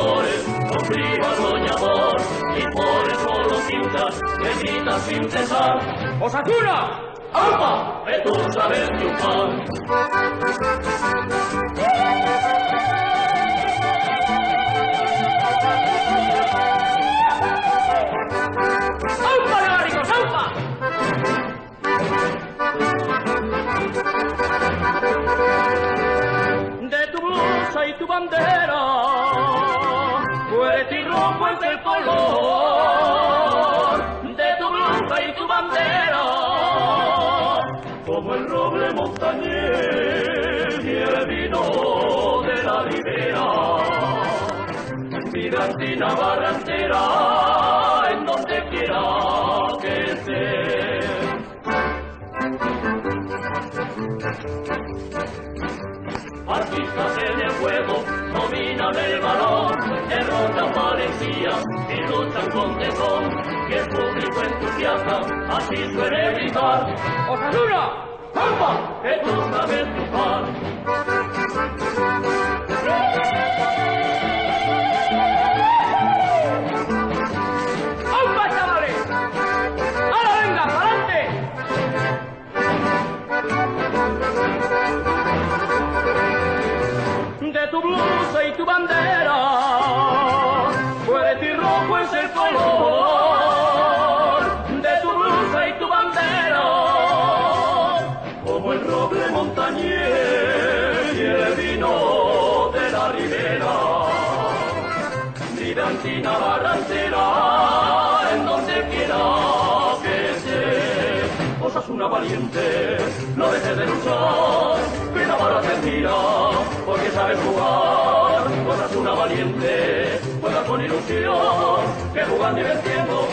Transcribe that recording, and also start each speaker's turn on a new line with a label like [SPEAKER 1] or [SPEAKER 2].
[SPEAKER 1] colores, con frío soñador, y por eso los hinchas le gritan sin cesar.
[SPEAKER 2] ¡Osasuna!
[SPEAKER 1] ¡Alba! Que tú sabes triunfar.
[SPEAKER 2] ¡Aupa, Navaricos, aupa! De tu blusa y tu bandera, fuerte y rojo es el color. De tu blusa y tu bandera,
[SPEAKER 1] Como el roble montañés y el vino de la ribera, Gigantina barrantera, en donde quiera que esté. Artistas en el juego, dominan el balón, derrotan valentía y luchan con tesón, y el público entusiasta así suele gritar.
[SPEAKER 2] ¡Osasuna!
[SPEAKER 1] ¡Alba! Que tú sabes triunfar.
[SPEAKER 2] ¡Aupa, chavales! ¡Ahora venga, adelante! De tu blusa y tu bandera, fuerte y rojo es el color. De tu blusa y tu bandera,
[SPEAKER 1] Como el roble montañés y el vino de la ribera, Gigantina barrantera, en donde quiera que esté. Osasuna valiente, no dejes de luchar, que la barra te tira, porque sabes jugar. Osasuna valiente, juega con ilusión, que jugar divirtiendo,